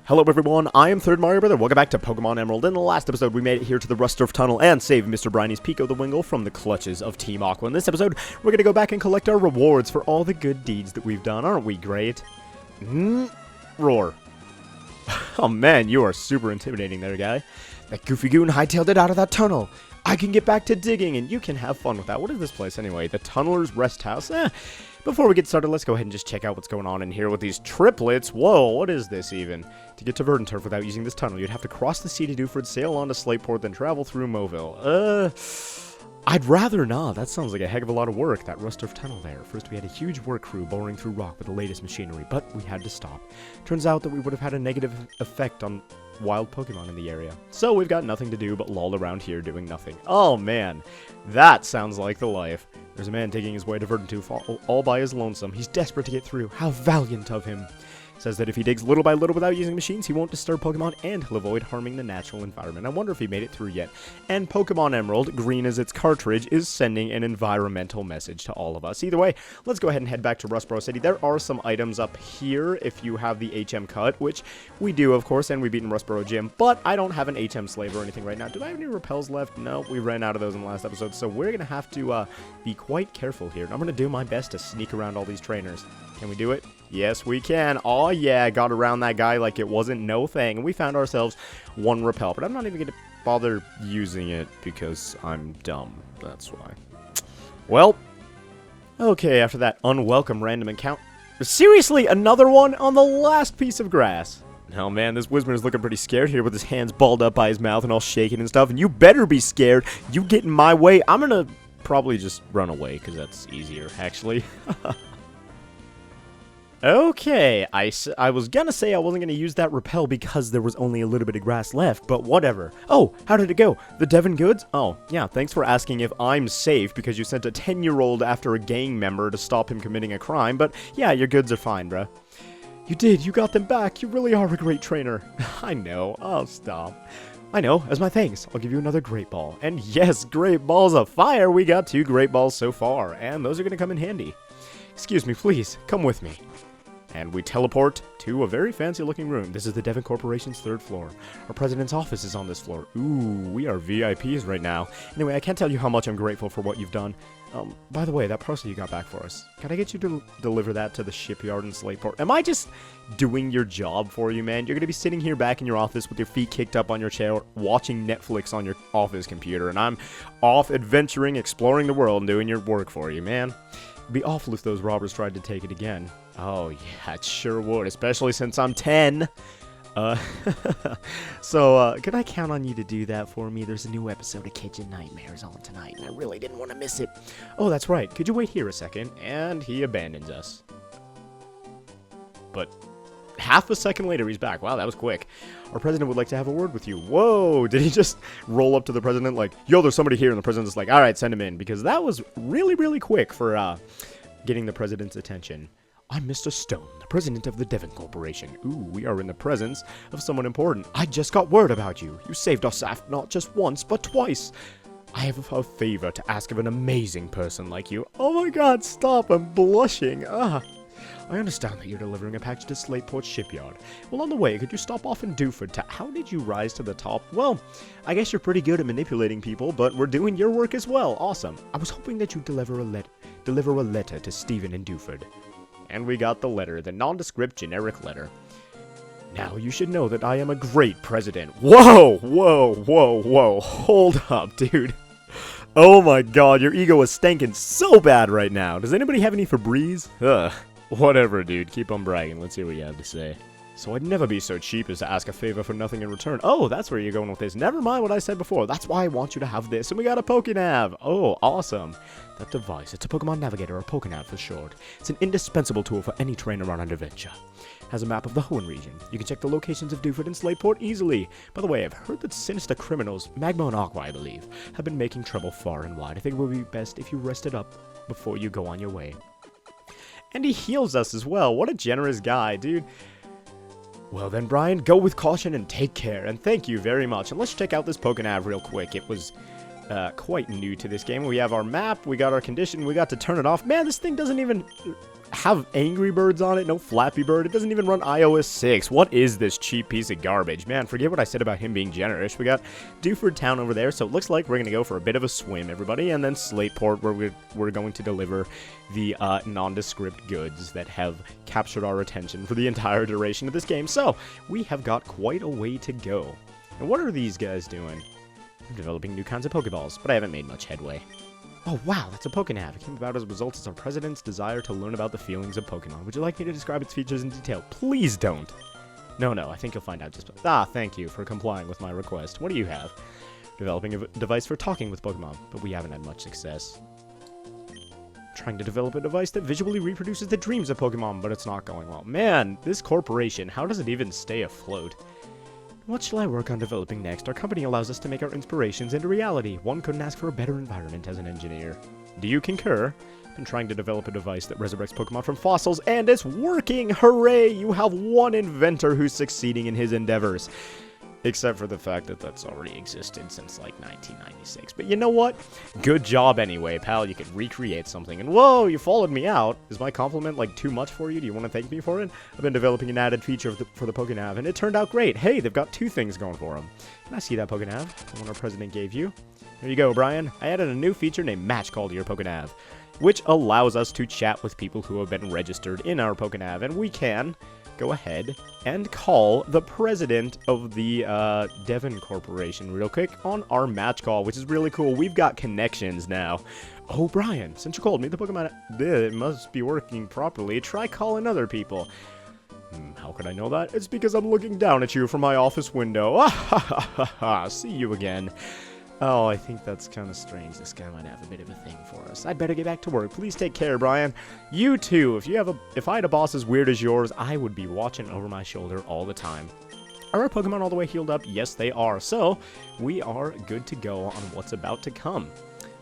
Hello everyone, I am Third Mario Brother. Welcome back to Pokemon Emerald. In the last episode, we made it here to the Rusturf Tunnel and saved Mr. Briny's Pico the Wingle from the clutches of Team Aqua. In this episode, we're going to go back and collect our rewards for all the good deeds that we've done. Aren't we great? Roar. Oh man, you are super intimidating there, guy. That goofy goon hightailed it out of that tunnel. I can get back to digging and you can have fun with that. What is this place anyway? The Tunneler's Rest House? Before we get started, let's go ahead and just check out what's going on in here with these triplets. Whoa, what is this even? To get to Verdanturf without using this tunnel, you'd have to cross the sea to Dewford, sail on to Slateport, then travel through Moville. I'd rather not. That sounds like a heck of a lot of work, that Rusturf tunnel there. First, we had a huge work crew boring through rock with the latest machinery, but we had to stop. Turns out that we would have had a negative effect on wild Pokemon in the area. So we've got nothing to do but loll around here doing nothing. Oh man, that sounds like the life. There's a man taking his way to Verdanturf all by his lonesome. He's desperate to get through. How valiant of him. Says that if he digs little by little without using machines, he won't disturb Pokemon and he'll avoid harming the natural environment. I wonder if he made it through yet. And Pokemon Emerald, green as its cartridge, is sending an environmental message to all of us. Either way, let's go ahead and head back to Rustboro City. There are some items up here if you have the HM cut, which we do, of course, and we beat in Rustboro Gym, but I don't have an HM slave or anything right now. Do I have any repels left? No, we ran out of those in the last episode, so we're going to have to be quite careful here. I'm going to do my best to sneak around all these trainers. Can we do it? Yes, we can. Oh yeah, got around that guy like it wasn't no thing. And we found ourselves one repel, but I'm not even going to bother using it because I'm dumb. That's why. Well, okay, after that unwelcome random encounter. Seriously, another one on the last piece of grass. Oh man, this Whismur's looking pretty scared here with his hands balled up by his mouth and all shaking and stuff. And you better be scared. You get in my way. I'm going to probably just run away because that's easier, actually. Okay, I was gonna say I wasn't gonna use that repel because there was only a little bit of grass left, but whatever. Oh, how did it go? The Devon goods? Oh, yeah, thanks for asking if I'm safe because you sent a 10-year-old after a gang member to stop him committing a crime, but yeah, your goods are fine, bruh. You did, you got them back. You really are a great trainer. I know, oh, stop. I know, as my thanks, I'll give you another Great Ball. And yes, Great Balls of Fire, we got 2 Great Balls so far, and those are gonna come in handy. Excuse me, please, come with me. And we teleport to a very fancy-looking room. This is the Devon Corporation's 3rd floor. Our president's office is on this floor. Ooh, we are VIPs right now. Anyway, I can't tell you how much I'm grateful for what you've done. By the way, that parcel you got back for us, can I get you to deliver that to the shipyard in Slateport? Am I just doing your job for you, man? You're going to be sitting here back in your office with your feet kicked up on your chair, watching Netflix on your office computer, and I'm off adventuring, exploring the world, and doing your work for you, man. It'd be awful if those robbers tried to take it again. Oh, yeah, it sure would, especially since I'm 10. So, can I count on you to do that for me? There's a new episode of Kitchen Nightmares on tonight, and I really didn't want to miss it. Oh, that's right. Could you wait here a second? And he abandons us. But half a second later, he's back. Wow, that was quick. Our president would like to have a word with you. Whoa, did he just roll up to the president like, yo, there's somebody here, and the president's like, all right, send him in, because that was really, really quick for getting the president's attention. I'm Mr. Stone, the president of the Devon Corporation. Ooh, we are in the presence of someone important. I just got word about you. You saved our staff not just once, but twice. I have a favor to ask of an amazing person like you. Oh my god, stop, I'm blushing. I understand that you're delivering a package to Slateport Shipyard. Well, on the way, could you stop off in Dewford? How did you rise to the top? Well, I guess you're pretty good at manipulating people, but we're doing your work as well. Awesome. I was hoping that you'd deliver a letter to Stephen in Dewford. And we got the letter, the nondescript generic letter. Now you should know that I am a great president. Whoa, whoa, whoa, whoa. Hold up, dude. Oh my god, your ego is stankin' so bad right now. Does anybody have any Febreze? Ugh. Whatever, dude. Keep on bragging. Let's hear what you have to say. So I'd never be so cheap as to ask a favor for nothing in return. Oh, that's where you're going with this. Never mind what I said before. That's why I want you to have this. And we got a Pokénav. Oh, awesome. That device, it's a Pokemon Navigator, or Pokénav for short. It's an indispensable tool for any trainer on an adventure. Has a map of the Hoenn region. You can check the locations of Dewford and Slateport easily. By the way, I've heard that sinister criminals, Magma and Aqua, I believe, have been making trouble far and wide. I think it would be best if you rested up before you go on your way. And he heals us as well. What a generous guy, dude. Well then, Brian, go with caution and take care. And thank you very much. And let's check out this Pokénav real quick. It was quite new to this game. We have our map, we got our condition, we got to turn it off. Man, this thing doesn't even have Angry Birds on it, no Flappy Bird. It doesn't even run iOS 6. What is this cheap piece of garbage? Man, forget what I said about him being generous. We got Dewford Town over there, so it looks like we're going to go for a bit of a swim, everybody, and then Slateport, where we're going to deliver the nondescript goods that have captured our attention for the entire duration of this game. So, we have got quite a way to go. And what are these guys doing? I'm developing new kinds of Pokeballs, but I haven't made much headway. Oh wow, that's a Pokenav. It came about as a result of our president's desire to learn about the feelings of Pokemon. Would you like me to describe its features in detail? Please don't. No, I think you'll find out just... thank you for complying with my request. What do you have? Developing a device for talking with Pokemon, but we haven't had much success. Trying to develop a device that visually reproduces the dreams of Pokemon, but it's not going well. Man, this corporation, how does it even stay afloat? What shall I work on developing next? Our company allows us to make our inspirations into reality. One couldn't ask for a better environment as an engineer. Do you concur? I'm trying to develop a device that resurrects Pokemon from fossils, and it's working! Hooray! You have one inventor who's succeeding in his endeavors. Except for the fact that that's already existed since, like, 1996. But you know what? Good job anyway, pal. You could recreate something. And whoa, you followed me out. Is my compliment, like, too much for you? Do you want to thank me for it? I've been developing an added feature for the Pokenav, and it turned out great. Hey, they've got two things going for them. Can I see that Pokenav? The one our president gave you? There you go, Brian. I added a new feature named Match Call to your Pokenav, which allows us to chat with people who have been registered in our Pokenav, and we can go ahead and call the president of the Devon Corporation real quick on our match call, which is really cool. We've got connections now. Oh, Brian, since you called me, the Pokemon it must be working properly. Try calling other people. How could I know that? It's because I'm looking down at you from my office window. Ah, ha, ha, ha, ha. See you again. Oh, I think that's kind of strange. This guy might have a bit of a thing for us. I'd better get back to work. Please take care, Brian. You too. If I had a boss as weird as yours, I would be watching over my shoulder all the time. Are our Pokemon all the way healed up? Yes, they are. So, we are good to go on what's about to come.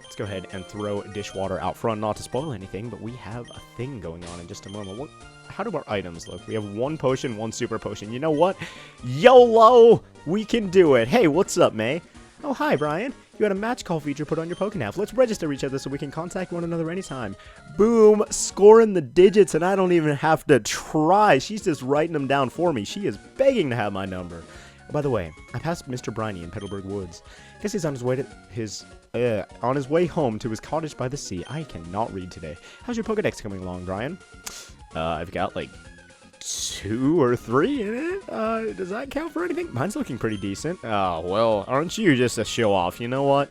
Let's go ahead and throw dishwater out front, not to spoil anything, but we have a thing going on in just a moment. How do our items look? We have one potion, one super potion. You know what? YOLO! We can do it. Hey, what's up, May? Oh, hi, Brian. You had a match call feature put on your Pokenav. Let's register each other so we can contact one another anytime. Boom! Scoring the digits, and I don't even have to try. She's just writing them down for me. She is begging to have my number. Oh, by the way, I passed Mr. Briny in Petalburg Woods. Guess he's on his way home to his cottage by the sea. I cannot read today. How's your Pokedex coming along, Brian? I've got, like, 2 or 3 in it? Does that count for anything? Mine's looking pretty decent. Oh, well, aren't you just a show-off? You know what?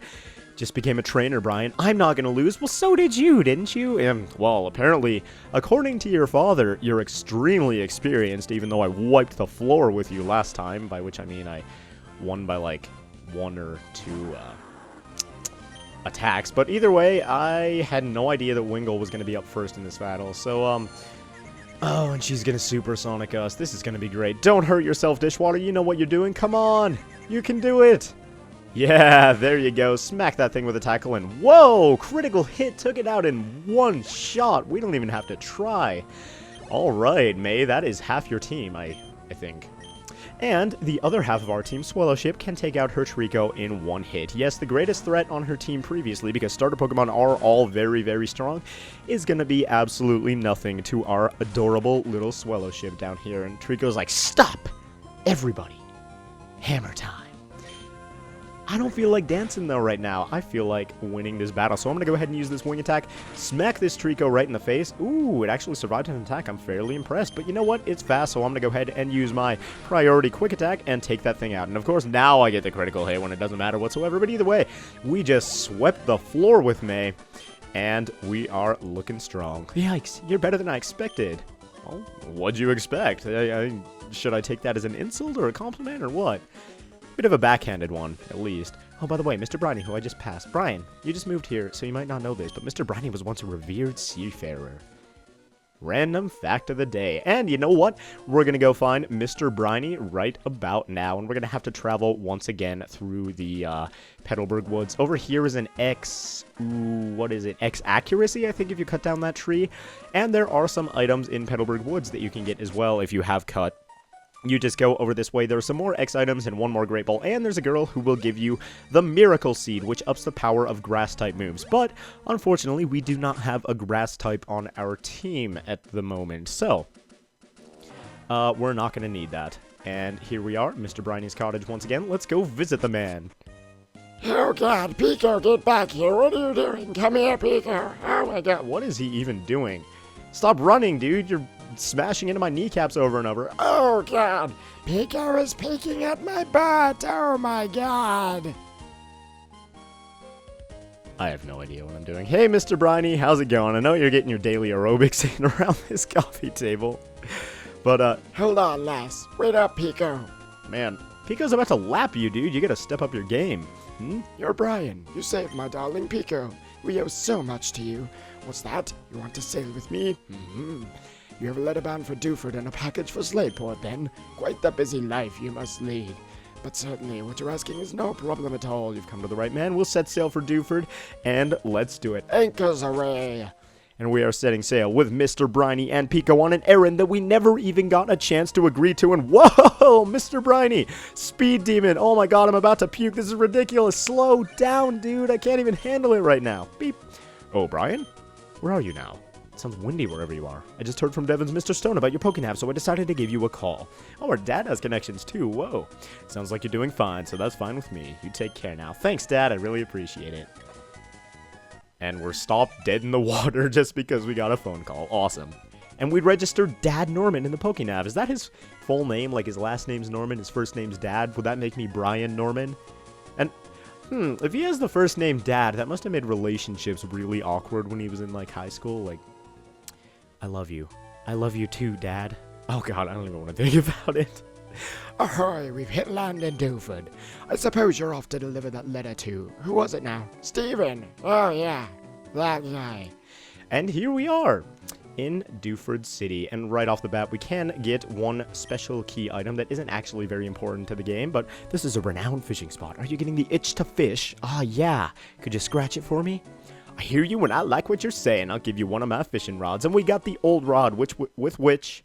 Just became a trainer, Brian. I'm not gonna lose. Well, so did you, didn't you? Well, apparently, according to your father, you're extremely experienced, even though I wiped the floor with you last time, by which I mean I won by, like, 1 or 2, attacks. But either way, I had no idea that Wingull was gonna be up first in this battle, so, oh, and she's gonna supersonic us. This is gonna be great. Don't hurt yourself, Dishwater. You know what you're doing. Come on. You can do it. Yeah, there you go. Smack that thing with a tackle, and whoa! Critical hit. Took it out in one shot. We don't even have to try. All right, May. That is half your team, I think. And the other half of our team, Swallowship, can take out her Trico in one hit. Yes, the greatest threat on her team previously, because starter Pokemon are all very, very strong, is going to be absolutely nothing to our adorable little Swallowship down here. And Trico's like, stop! Everybody! Hammer time! I don't feel like dancing, though, right now. I feel like winning this battle. So I'm going to go ahead and use this wing attack, smack this Trico right in the face. Ooh, it actually survived an attack. I'm fairly impressed. But you know what? It's fast, so I'm going to go ahead and use my priority quick attack and take that thing out. And, of course, now I get the critical hit when it doesn't matter whatsoever. But either way, we just swept the floor with May, and we are looking strong. Yikes, you're better than I expected. Well, what'd you expect? Should I take that as an insult or a compliment or what? Bit of a backhanded one, at least. Oh, by the way, Mr. Briny, who I just passed. Brian, you just moved here, so you might not know this, but Mr. Briny was once a revered seafarer. Random fact of the day. And you know what? We're going to go find Mr. Briny right about now, and we're going to have to travel once again through the Petalburg Woods. Over here is an X... Ooh, what is it? X accuracy, I think, if you cut down that tree. And there are some items in Petalburg Woods that you can get as well if you have cut You just go over this way. There are some more X items and one more Great Ball, and there's a girl who will give you the Miracle Seed, which ups the power of Grass-type moves. But, unfortunately, we do not have a Grass-type on our team at the moment, so we're not going to need that. And here we are, Mr. Briney's cottage once again. Let's go visit the man. Oh god, Pico, get back here. What are you doing? Come here, Pico. Oh my god. What is he even doing? Stop running, dude. You're smashing into my kneecaps over and over. Oh god, Pico is peeking at my butt. Oh my god. I have no idea what I'm doing. Hey, Mr. Briney, how's it going? I know you're getting your daily aerobics in around this coffee table. But, hold on, lass. Wait up, Pico. Man, Pico's about to lap you, dude. You gotta step up your game. You're Brian. You saved my darling Pico. We owe so much to you. What's that? You want to sail with me? You have a letter bound for Dewford and a package for Slateport, then? Quite the busy life you must lead. But certainly, what you're asking is no problem at all. You've come to the right man. We'll set sail for Dewford, and let's do it. Anchors away! And we are setting sail with Mr. Briney and Pico on an errand that we never even got a chance to agree to. And whoa, Mr. Briney, Speed Demon. Oh my god, I'm about to puke. This is ridiculous. Slow down, dude. I can't even handle it right now. Beep. Oh, Brian? Where are you now? It sounds windy wherever you are. I just heard from Devon's Mr. Stone about your Pokénap, so I decided to give you a call. Oh, our dad has connections too. Whoa. Sounds like you're doing fine, so that's fine with me. You take care now. Thanks, Dad. I really appreciate it. And we're stopped dead in the water just because we got a phone call. Awesome. And we registered Dad Norman in the Pokénav. Is that his full name? Like his last name's Norman, his first name's Dad? Would that make me Brian Norman? And, if he has the first name Dad, that must have made relationships really awkward when he was in, like, high school. Like, I love you. I love you too, Dad. Oh, God, I don't even want to think about it. Ahoy, we've hit land in Dewford. I suppose you're off to deliver that letter to... Who was it now? Stephen. Oh, yeah. That guy. And here we are in Dewford City. And right off the bat, we can get one special key item that isn't actually very important to the game, but this is a renowned fishing spot. Are you getting the itch to fish? Ah, yeah. Could you scratch it for me? I hear you and I like what you're saying. I'll give you one of my fishing rods. And we got the old rod, with which...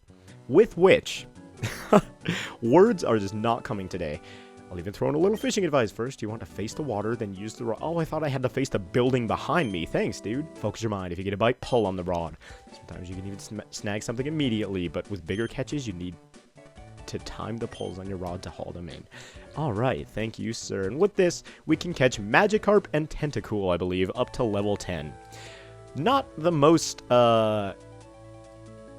Words are just not coming today. I'll even throw in a little fishing advice. First, you want to face the water, then use the rod. Oh, I thought I had to face the building behind me. Thanks, dude. Focus your mind. If you get a bite, pull on the rod. Sometimes you can even snag something immediately, but with bigger catches, you need to time the pulls on your rod to haul them in. Alright, thank you, sir. And with this, we can catch Magikarp and Tentacool, I believe, up to level 10. Not the most,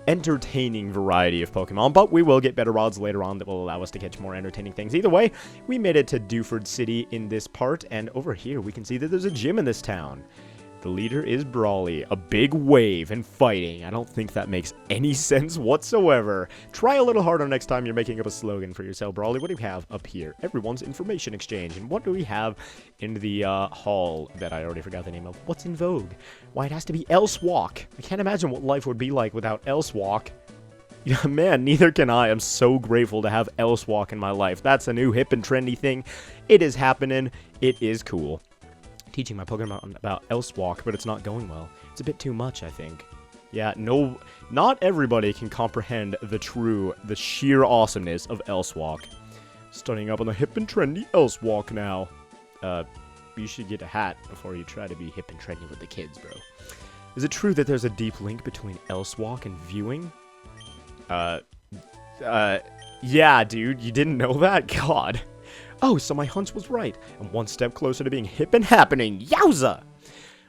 entertaining variety of Pokemon, but we will get better rods later on that will allow us to catch more entertaining things. Either way, we made it to Dewford City in this part, and over here we can see that there's a gym in this town. The leader is Brawly, a big wave and fighting. I don't think that makes any sense whatsoever. Try a little harder next time you're making up a slogan for yourself, Brawly. What do we have up here? Everyone's information exchange. And what do we have in the hall that I already forgot the name of? What's in vogue? Why, it has to be Elsewalk. I can't imagine what life would be like without Elsewalk. Yeah, man, neither can I. I'm so grateful to have Elsewalk in my life. That's a new hip and trendy thing. It is happening. It is cool. Teaching my Pokemon about Elsewalk, but it's not going well. It's a bit too much, I think. Yeah, no, not everybody can comprehend the sheer awesomeness of Elsewalk. Starting up on the hip and trendy Elsewalk now. You should get a hat before you try to be hip and trendy with the kids, bro. Is it true that there's a deep link between Elsewalk and viewing? Yeah, dude, you didn't know that? God. Oh, so my hunch was right. I'm one step closer to being hip and happening. Yowza!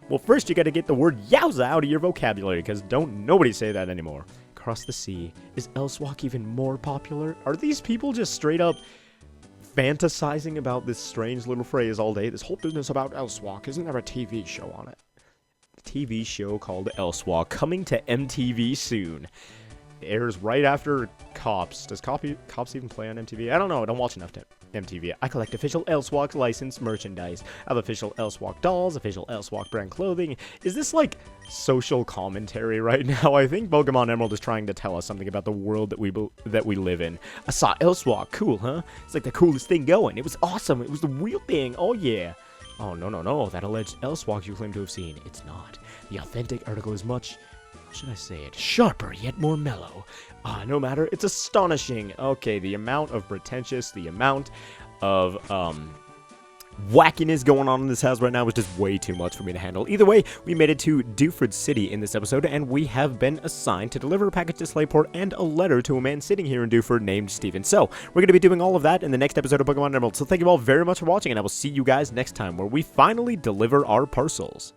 Well, first you gotta get the word yowza out of your vocabulary, because don't nobody say that anymore. Across the sea. Is Elsewalk even more popular? Are these people just straight up fantasizing about this strange little phrase all day? This whole business about Elsewalk, isn't there a TV show on it? A TV show called Elsewalk, coming to MTV soon. It airs right after Cops. Does Cops even play on MTV? I don't know. I don't watch enough MTV. I collect official Elsewalk licensed merchandise. I have official Elsewalk dolls, official Elsewalk brand clothing. Is this like social commentary right now? I think Pokemon Emerald is trying to tell us something about the world that we live in. I saw Elsewalk. Cool, huh? It's like the coolest thing going. It was awesome. It was the real thing. Oh yeah. Oh no. That alleged Elsewalk you claim to have seen. It's not. The authentic article is much should I say it? Sharper, yet more mellow. No matter. It's astonishing. Okay, the amount of pretentious, the amount of, wackiness going on in this house right now is just way too much for me to handle. Either way, we made it to Dewford City in this episode, and we have been assigned to deliver a package to Slateport and a letter to a man sitting here in Dewford named Steven. So, we're going to be doing all of that in the next episode of Pokemon Emerald. So thank you all very much for watching, and I will see you guys next time, where we finally deliver our parcels.